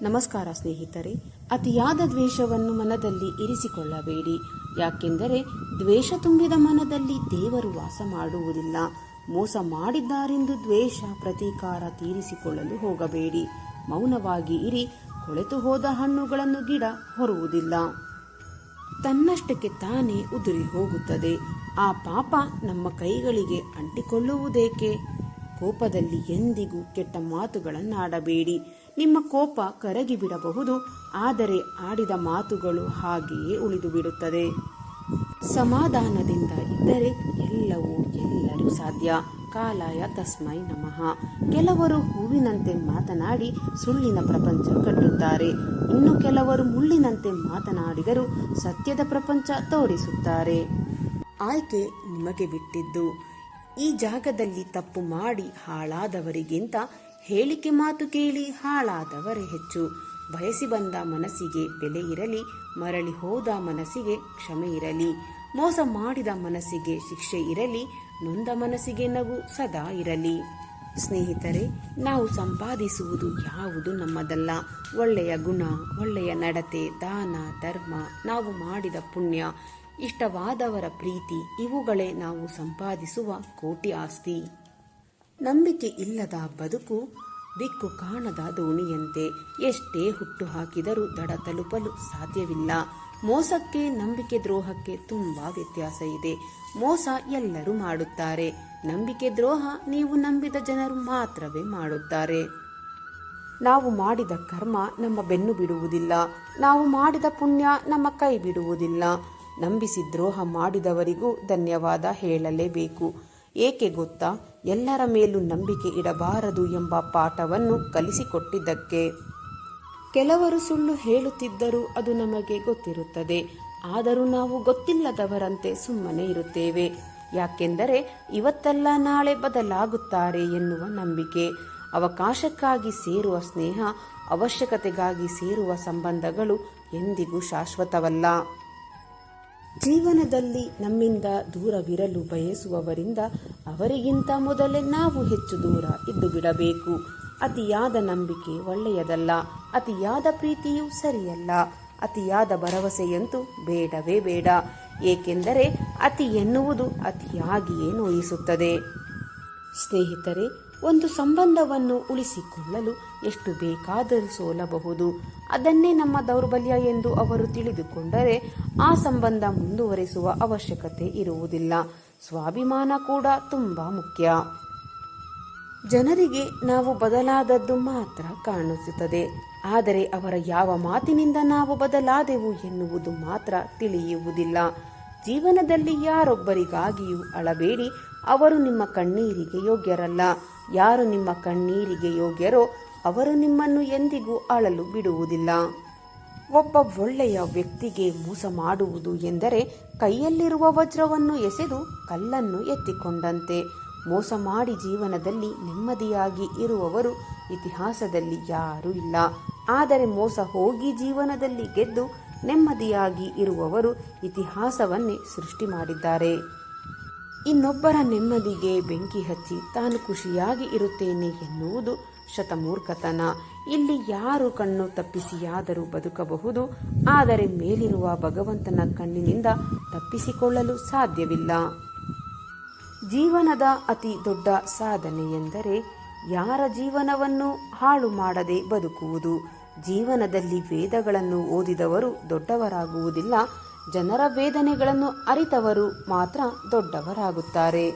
ನಮಸ್ಕಾರ ಸ್ನೇಹಿತರೆ. ಅತಿಯಾದ ದ್ವೇಷವನ್ನು ಮನದಲ್ಲಿ ಇರಿಸಿಕೊಳ್ಳಬೇಡಿ. ಯಾಕೆಂದರೆ ದ್ವೇಷ ತುಂಬಿದ ಮನದಲ್ಲಿ ದೇವರು ವಾಸ ಮಾಡುವುದಿಲ್ಲ. ಮೋಸ ಮಾಡಿದ್ದಾರೆಂದು ದ್ವೇಷ ಪ್ರತೀಕಾರ ತೀರಿಸಿಕೊಳ್ಳಲು ಹೋಗಬೇಡಿ. ಮೌನವಾಗಿ ಇರಿ. ಕೊಳೆತು ಹೋದ ಹಣ್ಣುಗಳನ್ನು ಗಿಡ ಹೊರುವುದಿಲ್ಲ, ತನ್ನಷ್ಟಕ್ಕೆ ತಾನೇ ಉದುರಿ ಹೋಗುತ್ತದೆ. ಆ ಪಾಪ ನಮ್ಮ ಕೈಗಳಿಗೆ ಅಂಟಿಕೊಳ್ಳುವುದೇಕೆ? ಕೋಪದಲ್ಲಿ ಎಂದಿಗೂ ಕೆಟ್ಟ ಮಾತುಗಳನ್ನಾಡಬೇಡಿ. ನಿಮ್ಮ ಕೋಪ ಕರಗಿ ಬಿಡಬಹುದು, ಆದರೆ ಆಡಿದ ಮಾತುಗಳು ಹಾಗೆಯೇ ಉಳಿದು ಬಿಡುತ್ತದೆ. ಸಮಾಧಾನದಿಂದ ಇದ್ದರೆ ಎಲ್ಲರೂ ಸಾಧ್ಯ. ಕಾಲಾಯ ತಸ್ಮೈ ನಮಃ. ಕೆಲವರು ಹೂವಿನಂತೆ ಮಾತನಾಡಿ ಸುಳ್ಳಿನ ಪ್ರಪಂಚ ಕಟ್ಟುತ್ತಾರೆ. ಇನ್ನು ಕೆಲವರು ಮುಳ್ಳಿನಂತೆ ಮಾತನಾಡಿದರೂ ಸತ್ಯದ ಪ್ರಪಂಚ ತೋರಿಸುತ್ತಾರೆ. ಆಯ್ಕೆ ನಿಮಗೆ ಬಿಟ್ಟಿದ್ದು. ಈ ಜಾಗದಲ್ಲಿ ತಪ್ಪು ಮಾಡಿ ಹಾಳಾದವರಿಗಿಂತ ಹೇಳಿಕೆ ಮಾತು ಕೇಳಿ ಹಾಳಾದವರೇ ಹೆಚ್ಚು. ಬಯಸಿ ಬಂದ ಮನಸ್ಸಿಗೆ ಬೆಲೆ ಇರಲಿ, ಮರಳಿ ಹೋದ ಮನಸ್ಸಿಗೆ ಕ್ಷಮೆ ಇರಲಿ. ಮೋಸ ಮಾಡಿದ ಮನಸ್ಸಿಗೆ ಶಿಕ್ಷೆ ಇರಲಿ, ನೊಂದ ಮನಸ್ಸಿಗೆ ನಗು ಸದಾ ಇರಲಿ. ಸ್ನೇಹಿತರೆ, ನಾವು ಸಂಪಾದಿಸುವುದು ಯಾವುದು ನಮ್ಮದಲ್ಲ. ಒಳ್ಳೆಯ ಗುಣ, ಒಳ್ಳೆಯ ನಡತೆ, ದಾನ ಧರ್ಮ, ನಾವು ಮಾಡಿದ ಪುಣ್ಯ, ಇಷ್ಟವಾದವರ ಪ್ರೀತಿ, ಇವುಗಳೇ ನಾವು ಸಂಪಾದಿಸುವ ಕೋಟಿ ಆಸ್ತಿ. ನಂಬಿಕೆ ಇಲ್ಲದ ಬದುಕು ದಿಕ್ಕು ಕಾಣದ ದೋಣಿಯಂತೆ. ಎಷ್ಟೇ ಹುಟ್ಟು ಹಾಕಿದರೂ ದಡ ತಲುಪಲು ಸಾಧ್ಯವಿಲ್ಲ. ಮೋಸಕ್ಕೆ ನಂಬಿಕೆ ದ್ರೋಹಕ್ಕೆ ತುಂಬಾ ವ್ಯತ್ಯಾಸ ಇದೆ. ಮೋಸ ಎಲ್ಲರೂ ಮಾಡುತ್ತಾರೆ. ನಂಬಿಕೆ ದ್ರೋಹ ನೀವು ನಂಬಿದ ಜನರು ಮಾತ್ರವೇ ಮಾಡುತ್ತಾರೆ. ನಾವು ಮಾಡಿದ ಕರ್ಮ ನಮ್ಮ ಬೆನ್ನು ಬಿಡುವುದಿಲ್ಲ. ನಾವು ಮಾಡಿದ ಪುಣ್ಯ ನಮ್ಮ ಕೈ ಬಿಡುವುದಿಲ್ಲ. ನಂಬಿಸಿ ದ್ರೋಹ ಮಾಡಿದವರಿಗೂ ಧನ್ಯವಾದ ಹೇಳಲೇಬೇಕು. ಏಕೆ ಗೊತ್ತಾ? ಎಲ್ಲರ ಮೇಲೂ ನಂಬಿಕೆ ಇಡಬಾರದು ಎಂಬ ಪಾಠವನ್ನು ಕಲಿಸಿಕೊಟ್ಟಿದ್ದಕ್ಕೆ. ಕೆಲವರು ಸುಳ್ಳು ಹೇಳುತ್ತಿದ್ದರೂ ಅದು ನಮಗೆ ಗೊತ್ತಿರುತ್ತದೆ. ಆದರೂ ನಾವು ಗೊತ್ತಿಲ್ಲದವರಂತೆ ಸುಮ್ಮನೆ ಇರುತ್ತೇವೆ. ಯಾಕೆಂದರೆ ಇವತ್ತೆಲ್ಲ ನಾಳೆ ಬದಲಾಗುತ್ತಾರೆ ಎನ್ನುವ ನಂಬಿಕೆ. ಅವಕಾಶಕ್ಕಾಗಿ ಸೇರುವ ಸ್ನೇಹ, ಅವಶ್ಯಕತೆಗಾಗಿ ಸೇರುವ ಸಂಬಂಧಗಳು ಎಂದಿಗೂ ಶಾಶ್ವತವಲ್ಲ. ಜೀವನದಲ್ಲಿ ನಮ್ಮಿಂದ ದೂರವಿರಲು ಬಯಸುವವರಿಂದ ಅವರಿಗಿಂತ ಮೊದಲೇ ನಾವು ಹೆಚ್ಚು ದೂರ ಇದ್ದು ಬಿಡಬೇಕು. ಅತಿಯಾದ ನಂಬಿಕೆ ಒಳ್ಳೆಯದಲ್ಲ. ಅತಿಯಾದ ಪ್ರೀತಿಯೂ ಸರಿಯಲ್ಲ. ಅತಿಯಾದ ಭರವಸೆಯಂತೂ ಬೇಡವೇ ಬೇಡ. ಏಕೆಂದರೆ ಅತಿ ಎನ್ನುವುದು ಅತಿಯಾಗಿಯೇ ನೋಯಿಸುತ್ತದೆ. ಸ್ನೇಹಿತರೆ, ಒಂದು ಸಂಬಂಧವನ್ನು ಉಳಿಸಿಕೊಳ್ಳಲು ಎಷ್ಟು ಬೇಕಾದರೂ ಸೋಲಬಹುದು. ಅದನ್ನೇ ನಮ್ಮ ದೌರ್ಬಲ್ಯ ಎಂದು ಅವರು ತಿಳಿದುಕೊಂಡರೆ ಆ ಸಂಬಂಧ ಮುಂದುವರಿಸುವ ಅವಶ್ಯಕತೆ ಇರುವುದಿಲ್ಲ. ಸ್ವಾಭಿಮಾನ ಕೂಡ ತುಂಬಾ ಮುಖ್ಯ. ಜನರಿಗೆ ನಾವು ಬದಲಾದದ್ದು ಮಾತ್ರ ಕಾಣಿಸುತ್ತದೆ, ಆದರೆ ಅವರ ಯಾವ ಮಾತಿನಿಂದ ನಾವು ಬದಲಾದೆವು ಎನ್ನುವುದು ಮಾತ್ರ ತಿಳಿಯುವುದಿಲ್ಲ. ಜೀವನದಲ್ಲಿ ಯಾರೊಬ್ಬರಿಗಾಗಿಯೂ ಅಳಬೇಡಿ. ಅವರು ನಿಮ್ಮ ಕಣ್ಣೀರಿಗೆ ಯೋಗ್ಯರಲ್ಲ. ಯಾರು ನಿಮ್ಮ ಕಣ್ಣೀರಿಗೆ ಯೋಗ್ಯರೋ ಅವರು ನಿಮ್ಮನ್ನು ಎಂದಿಗೂ ಅಳಲು ಬಿಡುವುದಿಲ್ಲ. ಒಬ್ಬ ಒಳ್ಳೆಯ ವ್ಯಕ್ತಿಗೆ ಮೋಸ ಮಾಡುವುದು ಎಂದರೆ ಕೈಯಲ್ಲಿರುವ ವಜ್ರವನ್ನು ಎಸೆದು ಕಲ್ಲನ್ನು ಎತ್ತಿಕೊಂಡಂತೆ. ಮೋಸ ಮಾಡಿ ಜೀವನದಲ್ಲಿ ನೆಮ್ಮದಿಯಾಗಿ ಇರುವವರು ಇತಿಹಾಸದಲ್ಲಿ ಯಾರೂ ಇಲ್ಲ. ಆದರೆ ಮೋಸ ಹೋಗಿ ಜೀವನದಲ್ಲಿ ಗೆದ್ದು ನೆಮ್ಮದಿಯಾಗಿ ಇರುವವರು ಇತಿಹಾಸವನ್ನೇ ಸೃಷ್ಟಿ ಮಾಡಿದ್ದಾರೆ. ಇನ್ನೊಬ್ಬರ ನೆಮ್ಮದಿಗೆ ಬೆಂಕಿ ಹಚ್ಚಿ ತಾನು ಖುಷಿಯಾಗಿ ಇರುತ್ತೇನೆ ಎನ್ನುವುದು ಶತಮೂರ್ಖತನ. ಇಲ್ಲಿ ಯಾರು ಕಣ್ಣು ತಪ್ಪಿಸಿಯಾದರೂ ಬದುಕಬಹುದು, ಆದರೆ ಮೇಲಿರುವ ಭಗವಂತನ ಕಣ್ಣಿನಿಂದ ತಪ್ಪಿಸಿಕೊಳ್ಳಲು ಸಾಧ್ಯವಿಲ್ಲ. ಜೀವನದ ಅತಿ ದೊಡ್ಡ ಸಾಧನೆ ಎಂದರೆ ಯಾರ ಜೀವನವನ್ನು ಹಾಳು ಮಾಡದೆ ಬದುಕುವುದು. ಜೀವನದಲ್ಲಿ ವೇದಗಳನ್ನು ಓದಿದವರು ದೊಡ್ಡವರಾಗುವುದಿಲ್ಲ. ಜನರ ವೇದನೆಗಳನ್ನು ಅರಿತವರು ಮಾತ್ರ ದೊಡ್ಡವರಾಗುತ್ತಾರೆ.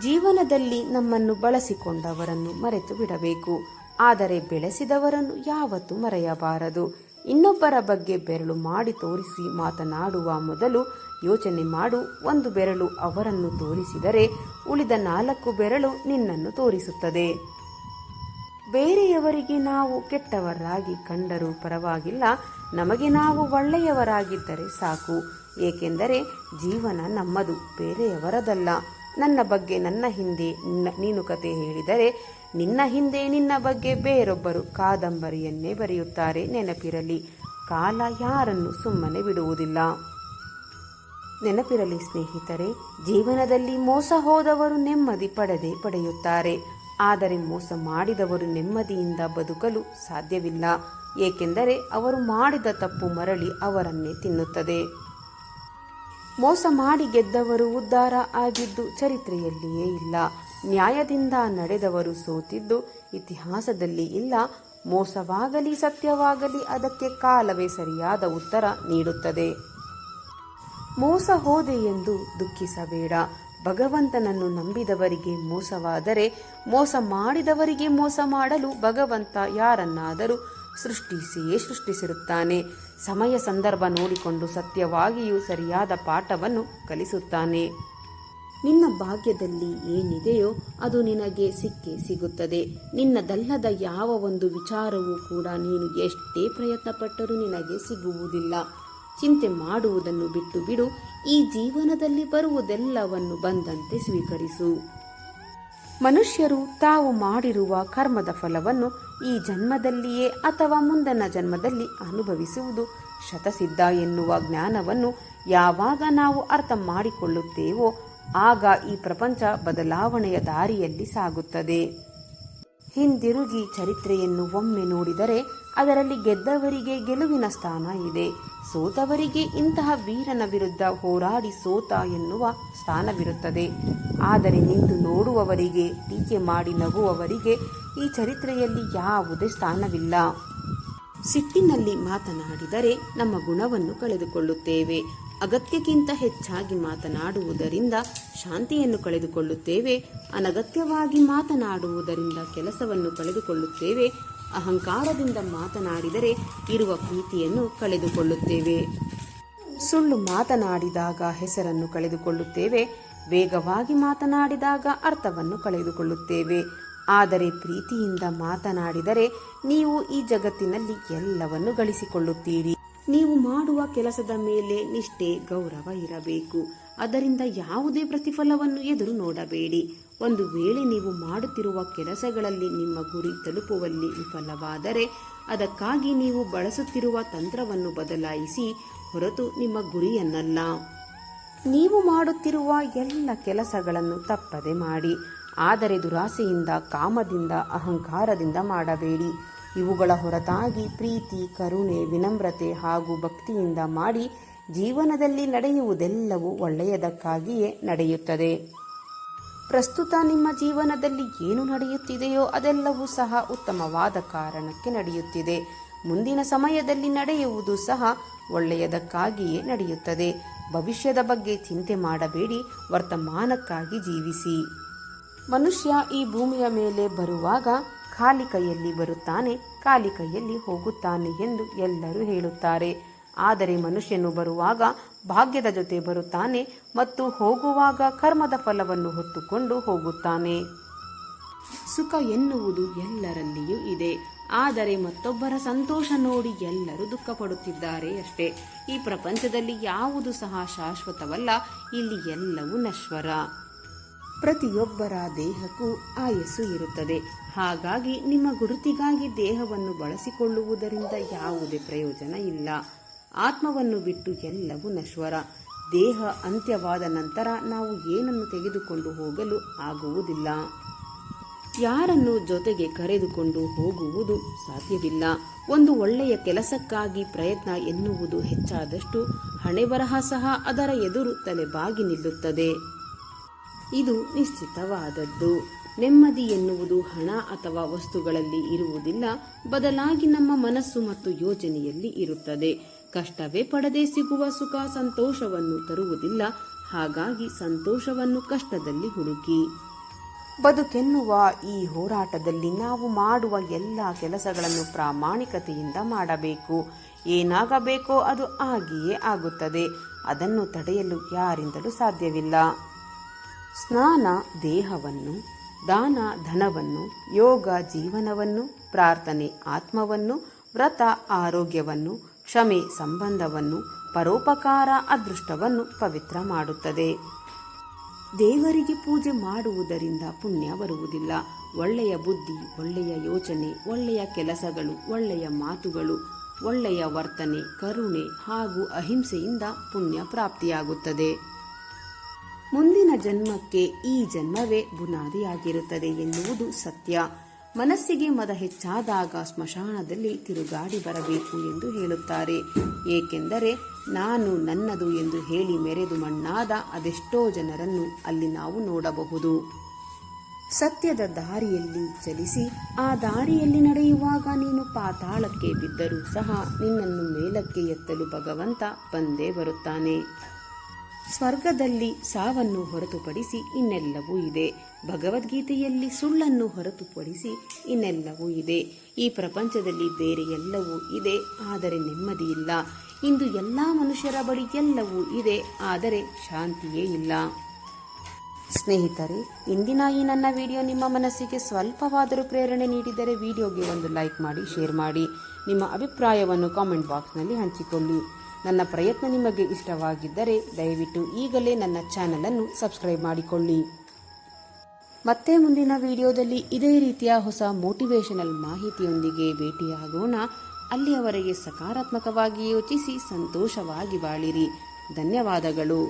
ಜೀವನದಲ್ಲಿ ನಮ್ಮನ್ನು ಬಳಸಿಕೊಂಡವರನ್ನು ಮರೆತು ಬಿಡಬೇಕು, ಆದರೆ ಬೆಳೆಸಿದವರನ್ನು ಯಾವತ್ತೂ ಮರೆಯಬಾರದು. ಇನ್ನೊಬ್ಬರ ಬಗ್ಗೆ ಬೆರಳು ಮಾಡಿ ತೋರಿಸಿ ಮಾತನಾಡುವ ಮೊದಲು ಯೋಚನೆ ಮಾಡು. ಒಂದು ಬೆರಳು ಅವರನ್ನು ತೋರಿಸಿದರೆ ಉಳಿದ 4 ಬೆರಳು ನಿನ್ನನ್ನು ತೋರಿಸುತ್ತದೆ. ಬೇರೆಯವರಿಗೆ ನಾವು ಕೆಟ್ಟವರಾಗಿ ಕಂಡರೂ ಪರವಾಗಿಲ್ಲ, ನಮಗೆ ನಾವು ಒಳ್ಳೆಯವರಾಗಿದ್ದರೆ ಸಾಕು. ಏಕೆಂದರೆ ಜೀವನ ನಮ್ಮದು, ಬೇರೆಯವರದಲ್ಲ. ನನ್ನ ಬಗ್ಗೆ ನನ್ನ ಹಿಂದೆ ನೀನು ಕತೆ ಹೇಳಿದರೆ ನಿನ್ನ ಹಿಂದೆ ನಿನ್ನ ಬಗ್ಗೆ ಬೇರೊಬ್ಬರು ಕಾದಂಬರಿಯನ್ನೇ ಬರೆಯುತ್ತಾರೆ. ನೆನಪಿರಲಿ, ಕಾಲ ಯಾರನ್ನು ಸುಮ್ಮನೆ ಬಿಡುವುದಿಲ್ಲ. ನೆನಪಿರಲಿ ಸ್ನೇಹಿತರೆ, ಜೀವನದಲ್ಲಿ ಮೋಸ ಹೋದವರು ನೆಮ್ಮದಿ ಪಡೆಯುತ್ತಾರೆ. ಆದರೆ ಮೋಸ ಮಾಡಿದವರು ನೆಮ್ಮದಿಯಿಂದ ಬದುಕಲು ಸಾಧ್ಯವಿಲ್ಲ, ಏಕೆಂದರೆ ಅವರು ಮಾಡಿದ ತಪ್ಪು ಮರಳಿ ಅವರನ್ನೇ ತಿನ್ನುತ್ತದೆ. ಮೋಸ ಮಾಡಿ ಗೆದ್ದವರು ಉದ್ಧಾರ ಆಗಿದ್ದು ಚರಿತ್ರೆಯಲ್ಲಿಯೇ ಇಲ್ಲ. ನ್ಯಾಯದಿಂದ ನಡೆದವರು ಸೋತಿದ್ದು ಇತಿಹಾಸದಲ್ಲಿ ಇಲ್ಲ. ಮೋಸವಾಗಲಿ ಸತ್ಯವಾಗಲಿ ಅದಕ್ಕೆ ಕಾಲವೇ ಸರಿಯಾದ ಉತ್ತರ ನೀಡುತ್ತದೆ. ಮೋಸ ಹೋದೆ ಎಂದು ದುಃಖಿಸಬೇಡ. ಭಗವಂತನನ್ನು ನಂಬಿದವರಿಗೆ ಮೋಸವಾದರೆ, ಮೋಸ ಮಾಡಿದವರಿಗೆ ಮೋಸ ಮಾಡಲು ಭಗವಂತ ಯಾರನ್ನಾದರೂ ಸೃಷ್ಟಿಸಿರುತ್ತಾನೆ. ಸಮಯ ಸಂದರ್ಭ ನೋಡಿಕೊಂಡು ಸತ್ಯವಾಗಿಯೂ ಸರಿಯಾದ ಪಾಠವನ್ನು ಕಲಿಸುತ್ತಾನೆ. ನಿನ್ನ ಭಾಗ್ಯದಲ್ಲಿ ಏನಿದೆಯೋ ಅದು ನಿನಗೆ ಸಿಕ್ಕೇ ಸಿಗುತ್ತದೆ. ನಿನ್ನದಲ್ಲದ ಯಾವ ಒಂದು ವಿಚಾರವೂ ಕೂಡ ನೀನು ಎಷ್ಟೇ ಪ್ರಯತ್ನಪಟ್ಟರೂ ನಿನಗೆ ಸಿಗುವುದಿಲ್ಲ. ಚಿಂತೆ ಮಾಡುವುದನ್ನು ಬಿಟ್ಟು ಬಿಡು. ಈ ಜೀವನದಲ್ಲಿ ಬರುವುದೆಲ್ಲವನ್ನು ಬಂದಂತೆ ಸ್ವೀಕರಿಸು. ಮನುಷ್ಯರು ತಾವು ಮಾಡಿರುವ ಕರ್ಮದ ಫಲವನ್ನು ಈ ಜನ್ಮದಲ್ಲಿಯೇ ಅಥವಾ ಮುಂದಿನ ಜನ್ಮದಲ್ಲಿ ಅನುಭವಿಸುವುದು ಶತಸಿದ್ಧ ಎನ್ನುವ ಜ್ಞಾನವನ್ನು ಯಾವಾಗ ನಾವು ಅರ್ಥ ಮಾಡಿಕೊಳ್ಳುತ್ತೇವೋ ಆಗ ಈ ಪ್ರಪಂಚ ಬದಲಾವಣೆಯ ದಾರಿಯಲ್ಲಿ ಸಾಗುತ್ತದೆ. ಹಿಂದಿರುಗಿ ಚರಿತ್ರೆಯನ್ನು ಒಮ್ಮೆ ನೋಡಿದರೆ ಅದರಲ್ಲಿ ಗೆದ್ದವರಿಗೆ ಗೆಲುವಿನ ಸ್ಥಾನ ಇದೆ, ಸೋತವರಿಗೆ ಇಂತಹ ವೀರನ ವಿರುದ್ಧ ಹೋರಾಡಿ ಸೋತ ಎನ್ನುವ ಸ್ಥಾನವಿರುತ್ತದೆ. ಆದರೆ ನಿಂತು ನೋಡುವವರಿಗೆ, ಟೀಕೆ ಮಾಡಿ ನಗುವವರಿಗೆ ಈ ಚರಿತ್ರೆಯಲ್ಲಿ ಯಾವುದೇ ಸ್ಥಾನವಿಲ್ಲ. ಸಿಟ್ಟಿನಲ್ಲಿ ಮಾತನಾಡಿದರೆ ನಮ್ಮ ಗುಣವನ್ನು ಕಳೆದುಕೊಳ್ಳುತ್ತೇವೆ. ಅಗತ್ಯಕ್ಕಿಂತ ಹೆಚ್ಚಾಗಿ ಮಾತನಾಡುವುದರಿಂದ ಶಾಂತಿಯನ್ನು ಕಳೆದುಕೊಳ್ಳುತ್ತೇವೆ. ಅನಗತ್ಯವಾಗಿ ಮಾತನಾಡುವುದರಿಂದ ಕೆಲಸವನ್ನು ಕಳೆದುಕೊಳ್ಳುತ್ತೇವೆ. ಅಹಂಕಾರದಿಂದ ಮಾತನಾಡಿದರೆ ಇರುವ ಪ್ರೀತಿಯನ್ನು ಕಳೆದುಕೊಳ್ಳುತ್ತೇವೆ. ಸುಳ್ಳು ಮಾತನಾಡಿದಾಗ ಹೆಸರನ್ನು ಕಳೆದುಕೊಳ್ಳುತ್ತೇವೆ. ವೇಗವಾಗಿ ಮಾತನಾಡಿದಾಗ ಅರ್ಥವನ್ನು ಕಳೆದುಕೊಳ್ಳುತ್ತೇವೆ. ಆದರೆ ಪ್ರೀತಿಯಿಂದ ಮಾತನಾಡಿದರೆ ನೀವು ಈ ಜಗತ್ತಿನಲ್ಲಿ ಎಲ್ಲವನ್ನು ಗಳಿಸಿಕೊಳ್ಳುತ್ತೀರಿ. ನೀವು ಮಾಡುವ ಕೆಲಸದ ಮೇಲೆ ನಿಷ್ಠೆ, ಗೌರವ ಇರಬೇಕು. ಅದರಿಂದ ಯಾವುದೇ ಪ್ರತಿಫಲವನ್ನು ಎದುರು ನೋಡಬೇಡಿ. ಒಂದು ವೇಳೆ ನೀವು ಮಾಡುತ್ತಿರುವ ಕೆಲಸಗಳಲ್ಲಿ ನಿಮ್ಮ ಗುರಿ ತಲುಪುವಲ್ಲಿ ವಿಫಲವಾದರೆ ಅದಕ್ಕಾಗಿ ನೀವು ಬಳಸುತ್ತಿರುವ ತಂತ್ರವನ್ನು ಬದಲಾಯಿಸಿ ಹೊರತು ನಿಮ್ಮ ಗುರಿಯನ್ನಲ್ಲ. ನೀವು ಮಾಡುತ್ತಿರುವ ಎಲ್ಲ ಕೆಲಸಗಳನ್ನು ತಪ್ಪದೆ ಮಾಡಿ. ಆದರೆ ದುರಾಸೆಯಿಂದ, ಕಾಮದಿಂದ, ಅಹಂಕಾರದಿಂದ ಮಾಡಬೇಡಿ. ಇವುಗಳ ಹೊರತಾಗಿ ಪ್ರೀತಿ, ಕರುಣೆ, ವಿನಮ್ರತೆ ಹಾಗೂ ಭಕ್ತಿಯಿಂದ ಮಾಡಿ. ಜೀವನದಲ್ಲಿ ನಡೆಯುವುದೆಲ್ಲವೂ ಒಳ್ಳೆಯದಕ್ಕಾಗಿಯೇ ನಡೆಯುತ್ತದೆ. ಪ್ರಸ್ತುತ ನಿಮ್ಮ ಜೀವನದಲ್ಲಿ ಏನು ನಡೆಯುತ್ತಿದೆಯೋ ಅದೆಲ್ಲವೂ ಸಹ ಉತ್ತಮವಾದ ಕಾರಣಕ್ಕೆ ನಡೆಯುತ್ತಿದೆ. ಮುಂದಿನ ಸಮಯದಲ್ಲಿ ನಡೆಯುವುದು ಸಹ ಒಳ್ಳೆಯದಕ್ಕಾಗಿಯೇ ನಡೆಯುತ್ತದೆ. ಭವಿಷ್ಯದ ಬಗ್ಗೆ ಚಿಂತೆ ಮಾಡಬೇಡಿ, ವರ್ತಮಾನಕ್ಕಾಗಿ ಜೀವಿಸಿ. ಮನುಷ್ಯ ಈ ಭೂಮಿಯ ಮೇಲೆ ಬರುವಾಗ ಖಾಲಿ ಕೈಯಲ್ಲಿ ಬರುತ್ತಾನೆ, ಖಾಲಿ ಕೈಯಲ್ಲಿ ಹೋಗುತ್ತಾನೆ ಎಂದು ಎಲ್ಲರೂ ಹೇಳುತ್ತಾರೆ. ಆದರೆ ಮನುಷ್ಯನು ಬರುವಾಗ ಭಾಗ್ಯದ ಜೊತೆ ಬರುತ್ತಾನೆ ಮತ್ತು ಹೋಗುವಾಗ ಕರ್ಮದ ಫಲವನ್ನು ಹೊತ್ತುಕೊಂಡು ಹೋಗುತ್ತಾನೆ. ಸುಖ ಎನ್ನುವುದು ಎಲ್ಲರಲ್ಲಿಯೂ ಇದೆ. ಆದರೆ ಮತ್ತೊಬ್ಬರ ಸಂತೋಷ ನೋಡಿ ಎಲ್ಲರೂ ದುಃಖ ಪಡುತ್ತಿದ್ದಾರೆ ಅಷ್ಟೇ. ಈ ಪ್ರಪಂಚದಲ್ಲಿ ಯಾವುದು ಸಹ ಶಾಶ್ವತವಲ್ಲ. ಇಲ್ಲಿ ಎಲ್ಲವೂ ನಶ್ವರ. ಪ್ರತಿಯೊಬ್ಬರ ದೇಹಕ್ಕೂ ಆಯಸ್ಸು ಇರುತ್ತದೆ. ಹಾಗಾಗಿ ನಿಮ್ಮ ಗುರುತಿಗಾಗಿ ದೇಹವನ್ನು ಬಳಸಿಕೊಳ್ಳುವುದರಿಂದ ಯಾವುದೇ ಪ್ರಯೋಜನ ಇಲ್ಲ. ಆತ್ಮವನ್ನು ಬಿಟ್ಟು ಎಲ್ಲವೂ ನಶ್ವರ. ದೇಹ ಅಂತ್ಯವಾದ ನಂತರ ನಾವು ಏನನ್ನು ತೆಗೆದುಕೊಂಡು ಹೋಗಲು ಆಗುವುದಿಲ್ಲ. ಯಾರನ್ನು ಜೊತೆಗೆ ಕರೆದುಕೊಂಡು ಹೋಗುವುದು ಸಾಧ್ಯವಿಲ್ಲ. ಒಂದು ಒಳ್ಳೆಯ ಕೆಲಸಕ್ಕಾಗಿ ಪ್ರಯತ್ನ ಎನ್ನುವುದು ಹೆಚ್ಚಾದಷ್ಟು ಹಣೆಬರಹ ಸಹ ಅದರ ಎದುರು ತಲೆಬಾಗಿ ನಿಲ್ಲುತ್ತದೆ. ಇದು ನಿಶ್ಚಿತವಾದದ್ದು. ನೆಮ್ಮದಿ ಎನ್ನುವುದು ಹಣ ಅಥವಾ ವಸ್ತುಗಳಲ್ಲಿ ಇರುವುದಿಲ್ಲ, ಬದಲಾಗಿ ನಮ್ಮ ಮನಸ್ಸು ಮತ್ತು ಯೋಚನೆಯಲ್ಲಿ ಇರುತ್ತದೆ. ಕಷ್ಟವೇ ಪಡದೆ ಸಿಗುವ ಸುಖ ಸಂತೋಷವನ್ನು ತರುವುದಿಲ್ಲ. ಹಾಗಾಗಿ ಸಂತೋಷವನ್ನು ಕಷ್ಟದಲ್ಲಿ ಹುಡುಕಿ. ಬದುಕೆನ್ನುವ ಈ ಹೋರಾಟದಲ್ಲಿ ನಾವು ಮಾಡುವ ಎಲ್ಲ ಕೆಲಸಗಳನ್ನು ಪ್ರಾಮಾಣಿಕತೆಯಿಂದ ಮಾಡಬೇಕು. ಏನಾಗಬೇಕೋ ಅದು ಆಗಿಯೇ ಆಗುತ್ತದೆ. ಅದನ್ನು ತಡೆಯಲು ಯಾರಿಂದಲೂ ಸಾಧ್ಯವಿಲ್ಲ. ಸ್ನಾನ ದೇಹವನ್ನು, ದಾನ ಧನವನ್ನು, ಯೋಗ ಜೀವನವನ್ನು, ಪ್ರಾರ್ಥನೆ ಆತ್ಮವನ್ನು, ವ್ರತ ಆರೋಗ್ಯವನ್ನು, ಕ್ಷಮೆ ಸಂಬಂಧವನ್ನು, ಪರೋಪಕಾರ ಅದೃಷ್ಟವನ್ನು ಪವಿತ್ರ ಮಾಡುತ್ತದೆ. ದೇವರಿಗೆ ಪೂಜೆ ಮಾಡುವುದರಿಂದ ಪುಣ್ಯ ಬರುವುದಿಲ್ಲ. ಒಳ್ಳೆಯ ಬುದ್ಧಿ, ಒಳ್ಳೆಯ ಯೋಚನೆ, ಒಳ್ಳೆಯ ಕೆಲಸಗಳು, ಒಳ್ಳೆಯ ಮಾತುಗಳು, ಒಳ್ಳೆಯ ವರ್ತನೆ, ಕರುಣೆ ಹಾಗೂ ಅಹಿಂಸೆಯಿಂದ ಪುಣ್ಯ ಪ್ರಾಪ್ತಿಯಾಗುತ್ತದೆ. ಮುಂದಿನ ಜನ್ಮಕ್ಕೆ ಈ ಜನ್ಮವೇ ಬುನಾದಿಯಾಗಿರುತ್ತದೆ ಎನ್ನುವುದು ಸತ್ಯ. ಮನಸ್ಸಿಗೆ ಮದ ಹೆಚ್ಚಾದಾಗ ಸ್ಮಶಾನದಲ್ಲಿ ತಿರುಗಾಡಿ ಬರಬೇಕು ಎಂದು ಹೇಳುತ್ತಾರೆ. ಏಕೆಂದರೆ ನಾನು ನನ್ನದು ಎಂದು ಹೇಳಿ ಮೆರೆದು ಮಣ್ಣಾದ ಅದೆಷ್ಟೋ ಜನರನ್ನು ಅಲ್ಲಿ ನಾವು ನೋಡಬಹುದು. ಸತ್ಯದ ದಾರಿಯಲ್ಲಿ ಚಲಿಸಿ ಆ ದಾರಿಯಲ್ಲಿ ನಡೆಯುವಾಗ ನೀನು ಪಾತಾಳಕ್ಕೆ ಬಿದ್ದರೂ ಸಹ ನಿನ್ನನ್ನು ಮೇಲಕ್ಕೆ ಎತ್ತಲು ಭಗವಂತ ಬಂದೇ ಬರುತ್ತಾನೆ. ಸ್ವರ್ಗದಲ್ಲಿ ಸಾವನ್ನು ಹೊರತುಪಡಿಸಿ ಇನ್ನೆಲ್ಲವೂ ಇದೆ. ಭಗವದ್ಗೀತೆಯಲ್ಲಿ ಸುಳ್ಳನ್ನು ಹೊರತುಪಡಿಸಿ ಇನ್ನೆಲ್ಲವೂ ಇದೆ. ಈ ಪ್ರಪಂಚದಲ್ಲಿ ಬೇರೆ ಎಲ್ಲವೂ ಇದೆ, ಆದರೆ ನೆಮ್ಮದಿಯಿಲ್ಲ. ಇಂದು ಎಲ್ಲ ಮನುಷ್ಯರ ಬಳಿ ಎಲ್ಲವೂ ಇದೆ, ಆದರೆ ಶಾಂತಿಯೇ ಇಲ್ಲ. ಸ್ನೇಹಿತರೆ, ಇಂದಿನ ಈ ನನ್ನ ವಿಡಿಯೋ ನಿಮ್ಮ ಮನಸ್ಸಿಗೆ ಸ್ವಲ್ಪವಾದರೂ ಪ್ರೇರಣೆ ನೀಡಿದರೆ ವಿಡಿಯೋಗೆ ಒಂದು ಲೈಕ್ ಮಾಡಿ, ಶೇರ್ ಮಾಡಿ. ನಿಮ್ಮ ಅಭಿಪ್ರಾಯವನ್ನು ಕಾಮೆಂಟ್ ಬಾಕ್ಸ್ನಲ್ಲಿ ಹಂಚಿಕೊಳ್ಳಿ. ನನ್ನ ಪ್ರಯತ್ನ ನಿಮಗೆ ಇಷ್ಟವಾಗಿದ್ದರೆ ದಯವಿಟ್ಟು ಈಗಲೇ ನನ್ನ ಚಾನಲನ್ನು ಸಬ್ಸ್ಕ್ರೈಬ್ ಮಾಡಿಕೊಳ್ಳಿ. ಮತ್ತೆ ಮುಂದಿನ ವಿಡಿಯೋದಲ್ಲಿ ಇದೇ ರೀತಿಯ ಹೊಸ ಮೋಟಿವೇಶನಲ್ ಮಾಹಿತಿಯೊಂದಿಗೆ ಭೇಟಿಯಾಗೋಣ. ಅಲ್ಲಿಯವರೆಗೆ ಸಕಾರಾತ್ಮಕವಾಗಿ ಯೋಚಿಸಿ ಸಂತೋಷವಾಗಿ ಬಾಳಿರಿ. ಧನ್ಯವಾದಗಳು.